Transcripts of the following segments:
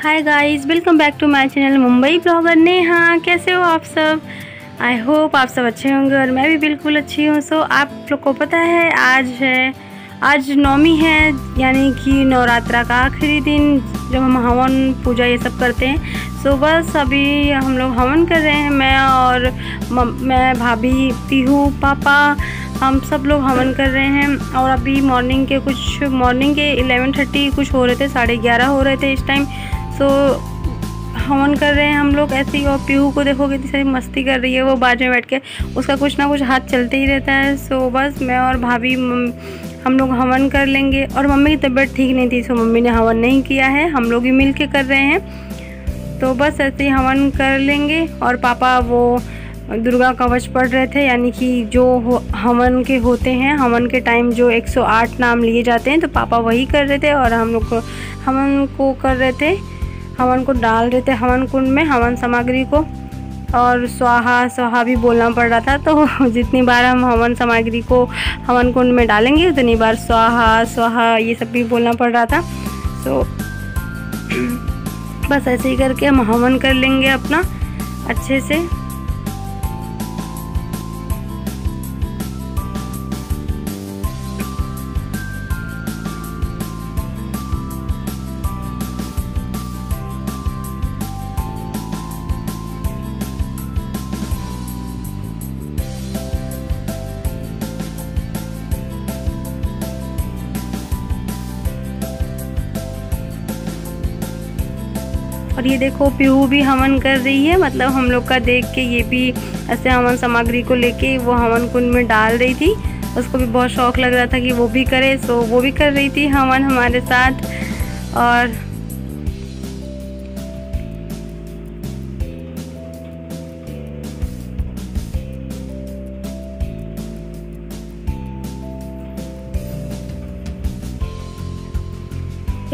Hi guys, welcome back to my channel Mumbai blogger Neha. कैसे हो आप सब? आई होप आप सब अच्छे होंगे और मैं भी बिल्कुल अच्छी हूँ। सो आप लोग को पता है आज नवमी है, यानी कि नवरात्रा का आखिरी दिन, जब हम हवन पूजा ये सब करते हैं। सो बस अभी हम लोग हवन कर रहे हैं, मैं भाभी, पीहू, पापा, हम सब लोग हवन कर रहे हैं। और अभी मॉर्निंग के 11:30 कुछ हो रहे थे, 11:30 हो रहे थे इस टाइम। सो हवन कर रहे हैं हम लोग ऐसे ही। और पीहू को देखो कितनी सारी मस्ती कर रही है, वो बाजू में बैठ के, उसका कुछ ना कुछ हाथ चलते ही रहता है। सो बस मैं और भाभी हम लोग हवन कर लेंगे। और मम्मी की तबीयत ठीक नहीं थी, सो मम्मी ने हवन नहीं किया है, हम लोग ही मिल के कर रहे हैं। तो बस ऐसे ही हवन कर लेंगे। और पापा वो दुर्गा कवच पढ़ रहे थे, यानी कि जो हवन के होते हैं, हवन के टाइम जो 108 नाम लिए जाते हैं, तो पापा वही कर रहे थे। और हम लोग को हवन को कर रहे थे, हवन को डाल रहे थे हवन कुंड में, हवन सामग्री को। और स्वाहा भी बोलना पड़ रहा था। तो जितनी बार हम हवन सामग्री को हवन कुंड में डालेंगे उतनी बार स्वाहा ये सब भी बोलना पड़ रहा था। तो बस ऐसे ही करके हम हवन कर लेंगे अपना अच्छे से। और ये देखो पीहू भी हवन कर रही है, मतलब हम लोग का देख के ये भी ऐसे हवन सामग्री को लेके वो हवन कुंड में डाल रही थी। उसको भी बहुत शौक लग रहा था कि वो भी करे, सो वो भी कर रही थी हवन हमारे साथ। और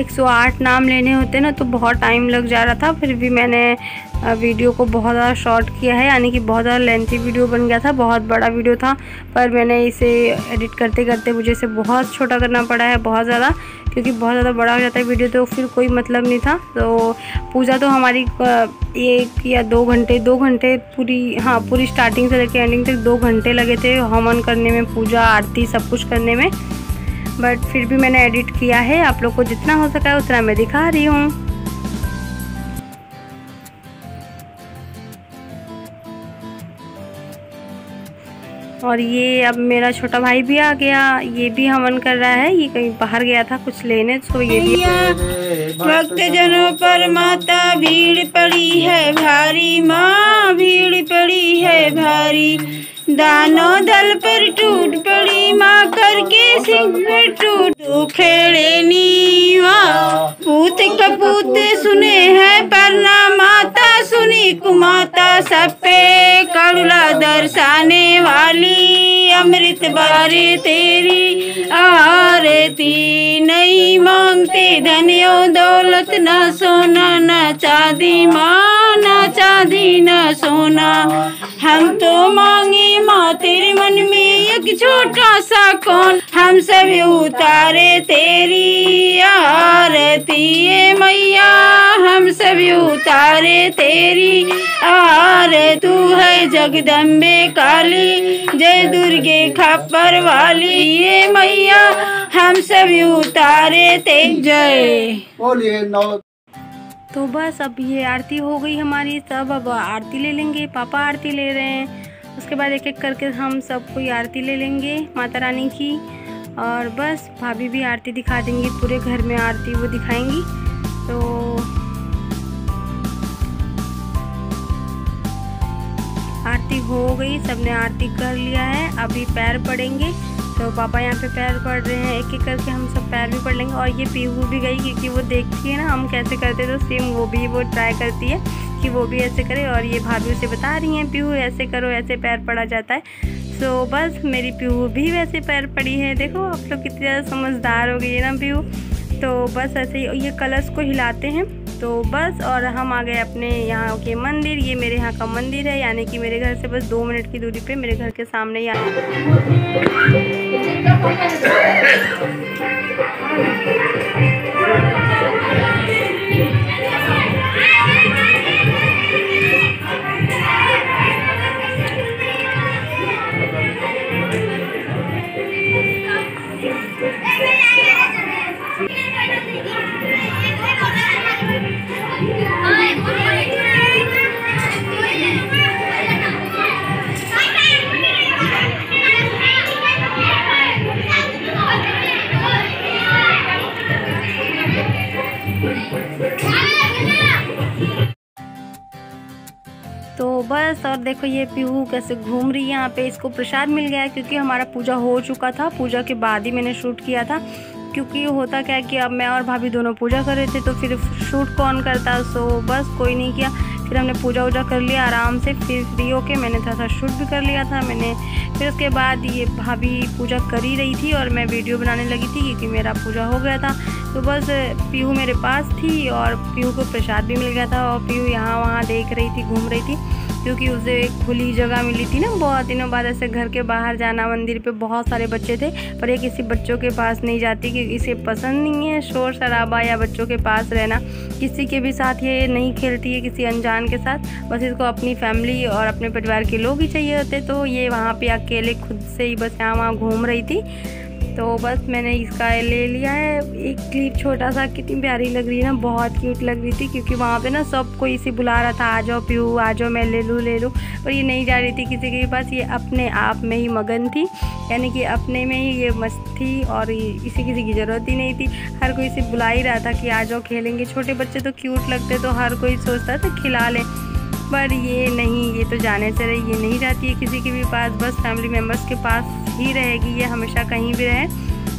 108 नाम लेने होते ना, तो बहुत टाइम लग जा रहा था। फिर भी मैंने वीडियो को बहुत ज़्यादा शॉर्ट किया है, यानी कि बहुत ज़्यादा लेंथी वीडियो बन गया था, बहुत बड़ा वीडियो था। पर मैंने इसे एडिट करते करते मुझे इसे बहुत छोटा करना पड़ा है, बहुत ज़्यादा, क्योंकि बहुत ज़्यादा बड़ा हो जाता है वीडियो तो फिर कोई मतलब नहीं था। तो पूजा तो हमारी 1 या 2 घंटे पूरी स्टार्टिंग से लेकर एंडिंग तक 2 घंटे लगे थे हवन करने में, पूजा आरती सब कुछ करने में। बट फिर भी मैंने एडिट किया है, आप लोग को जितना हो सका है उतना मैं दिखा रही हूँ। और ये अब मेरा छोटा भाई भी आ गया, ये भी हवन कर रहा है। ये कहीं बाहर गया था कुछ लेने, तो ये भी। भक्तजनों पर माता भीड़ पड़ी है भारी, माँ भीड़ पड़ी है भारी। दानों दल पर टूट पड़ी माँ, करके सिंह टूट खेड़े नीवा। पूत कपूत सुने हैं परना, माता सुनी कुमाता, सब पे करुणा दर्शाने वाली। अमृत बारे तेरी आरती, नहीं मांगते धनियो दौलत, न सोना न चांदी माँ, न चांदी न सोना। हम तो मांगे माँ तेरे मन में एक छोटा सा कौन, हम सब उतारे तेरी आरती। ये मैया हम सब उतारे तेरी आरती। तू है जगदम्बे काली, जय दुर्गे खप्पर वाली। ये मैया हम सब उतारे ते जय बोलिए। तो बस अब ये आरती हो गई हमारी सब। अब आरती ले लेंगे, पापा आरती ले रहे हैं। उसके बाद एक एक करके हम सब कोई आरती ले लेंगे माता रानी की। और बस भाभी भी आरती दिखा देंगी, पूरे घर में आरती वो दिखाएंगी। तो आरती हो गई, सबने आरती कर लिया है। अभी पैर पड़ेंगे, तो पापा यहाँ पे पैर पड़ रहे हैं, एक एक करके हम सब पैर भी पढ़ लेंगे। और ये पीहू भी गई, क्योंकि वो देखती है ना हम कैसे करते, तो सेम वो ट्राई करती है कि वो भी ऐसे करे। और ये भाभी उसे बता रही हैं, पीहू ऐसे करो, ऐसे पैर पड़ा जाता है। सो बस मेरी पीहू भी वैसे पैर पड़ी है। देखो आप लोग कितनी ज़्यादा समझदार हो गई है ना पीहू। तो बस ऐसे ही ये कलश को हिलाते हैं। तो बस, और हम आ गए अपने यहाँ के मंदिर। ये मेरे यहाँ का मंदिर है, यानी कि मेरे घर से बस 2 मिनट की दूरी पे, मेरे घर के सामने ही तो बस, और देखो ये पीहू कैसे घूम रही है यहाँ पे। इसको प्रसाद मिल गया है क्योंकि हमारा पूजा हो चुका था। पूजा के बाद ही मैंने शूट किया था, क्योंकि होता क्या है कि अब मैं और भाभी दोनों पूजा कर रहे थे तो फिर शूट कौन करता। सो बस कोई नहीं किया। फिर हमने पूजा वूजा कर लिया आराम से। फिर फ्री होके मैंने थोड़ा सा शूट भी कर लिया था मैंने। फिर उसके बाद ये भाभी पूजा कर ही रही थी और मैं वीडियो बनाने लगी थी क्योंकि मेरा पूजा हो गया था। तो बस पीहू मेरे पास थी और पीहू को प्रसाद भी मिल गया था और पीहू यहाँ वहाँ देख रही थी, घूम रही थी, क्योंकि उसे एक खुली जगह मिली थी ना। बहुत दिनों बाद ऐसे घर के बाहर जाना, मंदिर पे बहुत सारे बच्चे थे पर ये किसी बच्चों के पास नहीं जाती क्योंकि इसे पसंद नहीं है शोर शराबा या बच्चों के पास रहना। किसी के भी साथ ये नहीं खेलती है, किसी अनजान के साथ। बस इसको अपनी फैमिली और अपने परिवार के लोग ही चाहिए होते। तो ये वहाँ पे अकेले खुद से ही बस यहाँ वहाँ घूम रही थी। तो बस मैंने इसका ले लिया है एक क्लिप छोटा सा। कितनी प्यारी लग रही है ना, बहुत क्यूट लग रही थी क्योंकि वहाँ पे ना सबको इसी बुला रहा था, आ जाओ पीहू आ जाओ, मैं ले लूँ। पर ये नहीं जा रही थी किसी के पास। ये अपने आप में ही मगन थी, यानी कि अपने में ही ये मस्त थी और इसी किसी की ज़रूरत ही नहीं थी। हर कोई इसे बुला ही रहा था कि आ जाओ खेलेंगे। छोटे बच्चे तो क्यूट लगते तो हर कोई सोचता था खिला ले, पर ये नहीं, ये तो जाने से रही। ये नहीं जाती है किसी के भी पास, बस फैमिली मेम्बर्स के पास ही रहेगी ये हमेशा, कहीं भी रहे,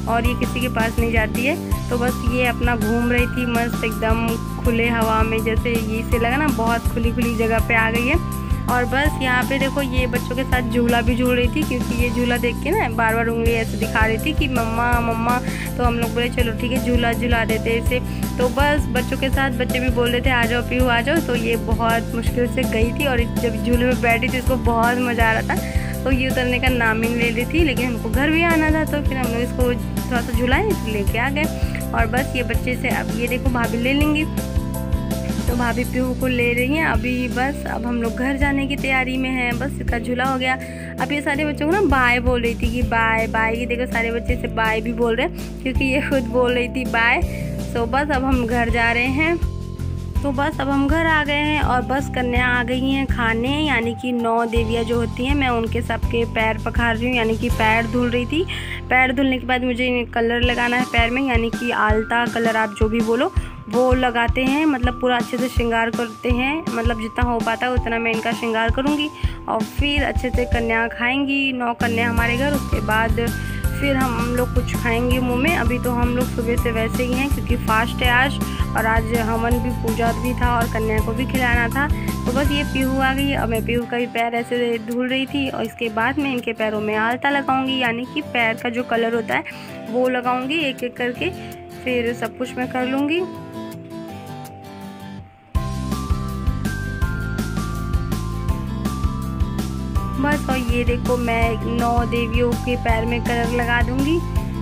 और ये किसी के पास नहीं जाती है। तो बस ये अपना घूम रही थी मस्त एकदम खुले हवा में, जैसे ये से लगा ना बहुत खुली खुली जगह पे आ गई है। और बस यहाँ पे देखो ये बच्चों के साथ झूला भी झूल रही थी क्योंकि ये झूला देख के ना बार बार उंगली ऐसे दिखा रही थी कि मम्मा मम्मा। तो हम लोग बोले चलो ठीक है झूला झुला देते इसे। तो बस बच्चों के साथ बच्चे भी बोल रहे थे आ जाओ पीहू आ जाओ। तो ये बहुत मुश्किल से गई थी और जब झूले में बैठी थी इसको बहुत मज़ा आ रहा था। तो ये उतरने का नाम ही नहीं ले रही थी, लेकिन हमको घर भी आना था तो फिर हम लोग इसको थोड़ा सा झुलाए लेके आ गए। और बस ये बच्चे से अब ये देखो भाभी ले लेंगी, तो भाभी पीहू को ले रही हैं अभी। बस अब हम लोग घर जाने की तैयारी में हैं। बस इसका झूला हो गया। अब ये सारे बच्चों को ना बाय बोल रही थी कि बाय बाय। ये देखो सारे बच्चे से बाय भी बोल रहे हैं क्योंकि ये खुद बोल रही थी बाय। सो बस अब हम घर जा रहे हैं। तो बस अब हम घर आ गए हैं और बस कन्या आ गई हैं खाने, यानी कि 9 देवियाँ जो होती हैं मैं उनके सबके पैर पखार रही हूँ, यानी कि पैर धुल रही थी। पैर धुलने के बाद मुझे कलर लगाना है पैर में, यानी कि आलता कलर आप जो भी बोलो वो लगाते हैं। मतलब पूरा अच्छे से श्रृंगार करते हैं, मतलब जितना हो पाता है उतना मैं इनका श्रृंगार करूँगी। और फिर अच्छे से कन्या खाएँगी, 9 कन्या हमारे घर। उसके बाद फिर हम लोग कुछ खाएंगे मुंह में। अभी तो हम लोग सुबह से वैसे ही हैं क्योंकि फास्ट है आज, और आज हवन भी पूजा भी था और कन्या को भी खिलाना था। तो बस ये पीहू आ गई और मैं पीहू का भी पैर ऐसे धुल रही थी। और इसके बाद मैं इनके पैरों में आलता लगाऊंगी, यानी कि पैर का जो कलर होता है वो लगाऊंगी एक एक करके। फिर सब कुछ मैं कर लूँगी। बस और ये देखो मैं 9 देवियों के पैर में कलर लगा दूंगी।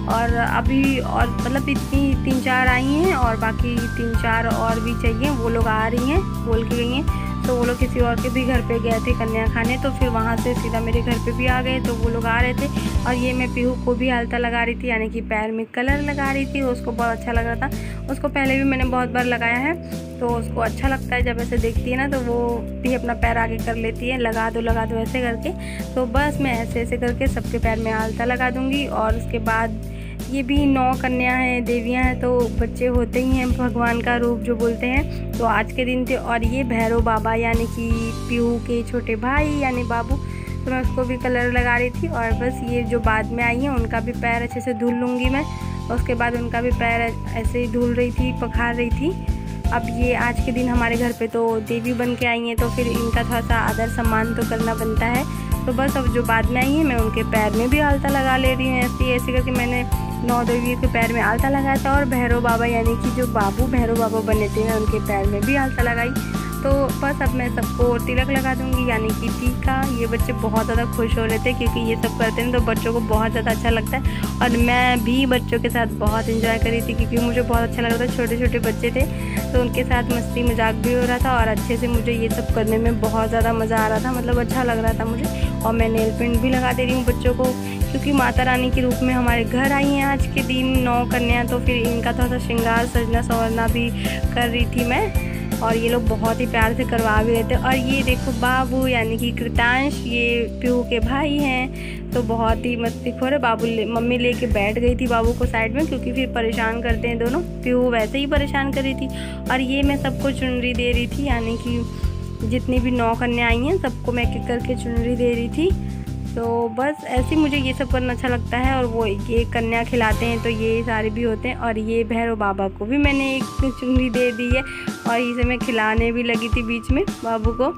और अभी और मतलब इतनी 3-4 आई हैं और बाकी 3-4 और भी चाहिए। वो लोग आ रही हैं, बोल के गई हैं। तो वो लोग किसी और के भी घर पे गए थे कन्या खाने, तो फिर वहाँ से सीधा मेरे घर पे भी आ गए। तो वो लोग आ रहे थे और ये मैं पीहू को भी आलता लगा रही थी, यानी कि पैर में कलर लगा रही थी। उसको बहुत अच्छा लग रहा था। उसको पहले भी मैंने बहुत बार लगाया है तो उसको अच्छा लगता है। जब ऐसे देखती है ना तो वो भी अपना पैर आगे कर लेती है, लगा दो ऐसे करके। तो बस मैं ऐसे ऐसे करके सबके पैर में आलता लगा दूँगी। और उसके बाद ये भी 9 कन्या हैं, देवियां हैं, तो बच्चे होते ही हैं, भगवान का रूप जो बोलते हैं। तो आज के दिन थे। और ये भैरव बाबा यानी कि पीहू के छोटे भाई यानी बाबू, तो मैं उसको भी कलर लगा रही थी। और बस ये जो बाद में आई हैं उनका भी पैर अच्छे से धुल लूँगी मैं। उसके बाद उनका भी पैर ऐसे ही धुल रही थी, पखार रही थी। अब ये आज के दिन हमारे घर पे तो देवी बन के आई हैं, तो फिर इनका थोड़ा सा आदर सम्मान तो करना बनता है। तो बस अब जो बाद में आई हैं मैं उनके पैर में भी आलता लगा ले रही हूँ। ऐसे करके मैंने 9 देवियों के पैर में आलता लगाया था। और भैरव बाबा यानी कि जो बाबू भैरव बाबा बने थे मैं उनके पैर में भी आलता लगाई। तो बस अब मैं सबको तिलक लगा दूंगी, यानी कि टीका। ये बच्चे बहुत ज़्यादा खुश हो रहे थे क्योंकि ये सब करते हैं तो बच्चों को बहुत ज़्यादा अच्छा लगता है। और मैं भी बच्चों के साथ बहुत एंजॉय कर रही थी क्योंकि मुझे बहुत अच्छा लग रहा था। छोटे छोटे बच्चे थे तो उनके साथ मस्ती मजाक भी हो रहा था और अच्छे से मुझे ये सब करने में बहुत ज़्यादा मज़ा आ रहा था, मतलब अच्छा लग रहा था मुझे। और मैं नेल पेंट भी लगा दे रही हूँ बच्चों को क्योंकि माता रानी के रूप में हमारे घर आई हैं आज के दिन 9 कन्या। तो फिर इनका थोड़ा सा श्रृंगार सजना संवरना भी कर रही थी मैं। और ये लोग बहुत ही प्यार से करवा भी रहे थे। और ये देखो बाबू यानी कि कृतांश, ये पीहू के भाई हैं, तो बहुत ही मस्तीखोर है। बाबू मम्मी लेके बैठ गई थी बाबू को साइड में, क्योंकि फिर परेशान करते हैं दोनों। पीहू वैसे ही परेशान कर रही थी। और ये मैं सबको चुनरी दे रही थी, यानी कि जितनी भी 9 कन्या आई हैं सबको मैं एक करके चुनरी दे रही थी। तो बस ऐसे मुझे ये सब करना अच्छा लगता है। और वो ये कन्या खिलाते हैं तो ये सारे भी होते हैं। और ये भैरव बाबा को भी मैंने एक चुनरी दे दी है, और इसे मैं खिलाने भी लगी थी बीच में बाबू को।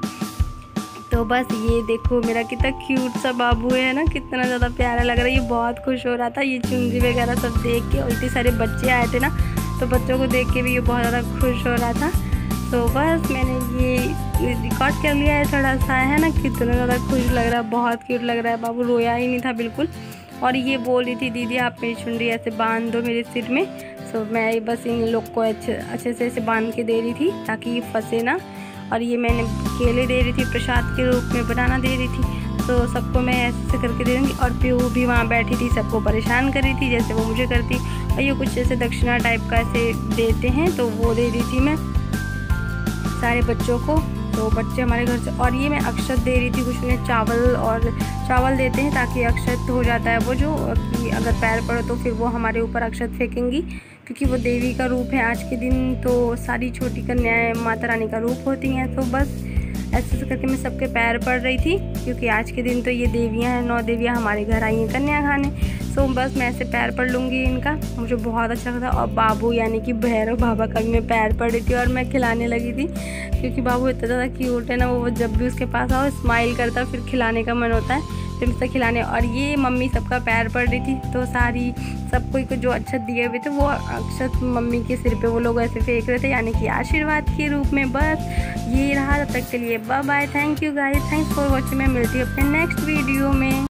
तो बस ये देखो मेरा कितना क्यूट सा बाबू है ना, कितना ज़्यादा प्यारा लग रहा है। ये बहुत खुश हो रहा था ये चुनरी वगैरह सब देख के। और इतने सारे बच्चे आए थे ना, तो बच्चों को देख के भी ये बहुत ज़्यादा खुश हो रहा था। तो बस मैंने ये रिकॉर्ड कर लिया है थोड़ा सा, है ना, कितना ज़्यादा खुश लग रहा है, बहुत क्यूट लग रहा है। बाबू रोया ही नहीं था बिल्कुल। और ये बोल रही थी दीदी आप मेरी चुनरी ऐसे बांध दो मेरे सिर में। सो मैं बस इन लोग को अच्छे से ऐसे बांध के दे रही थी ताकि ये फंसे ना। और ये मैंने केले दे रही थी, प्रसाद के रूप में बनाना दे रही थी। तो सबको मैं ऐसे करके दे दूँगी। और पीहू भी वहाँ बैठी थी, सबको परेशान कर रही थी जैसे वो मुझे करती। और ये कुछ जैसे दक्षिणा टाइप का ऐसे देते हैं, तो वो दे रही थी मैं सारे बच्चों को। तो बच्चे हमारे घर से। और ये मैं अक्षत दे रही थी, कुछ उन्हें चावल देते हैं ताकि अक्षत हो जाता है वो, जो कि अगर पैर पड़ो तो फिर वो हमारे ऊपर अक्षत फेंकेंगी, क्योंकि वो देवी का रूप है आज के दिन। तो सारी छोटी कन्याएं माता रानी का रूप होती हैं। तो बस ऐसे करके मैं सबके पैर पड़ रही थी, क्योंकि आज के दिन तो ये देवियाँ हैं, 9 देवियाँ हमारे घर आई हैं कन्या खाने। सो बस मैं ऐसे पैर पड़ लूँगी इनका, मुझे बहुत अच्छा लगा। और बाबू यानी कि भैरव बाबा का भी मैं पैर पड़ रही थी और मैं खिलाने लगी थी, क्योंकि बाबू इतना ज़्यादा क्यूट है ना, वो जब भी उसके पास आओ स्माइल करता है, फिर खिलाने का मन होता है, फिर मुझसे खिलाने। और ये मम्मी सबका पैर पड़ रही थी, तो सारी सबको को जो अक्षत दिए हुए थे वो अक्षत मम्मी के सिर पे वो लोग ऐसे फेंक रहे थे, यानी कि आशीर्वाद के रूप में। बस ये रहा, तब तक के लिए bye bye, thank you guys, thanks for watching. मैं मिलती हूँ अपने नेक्स्ट वीडियो में।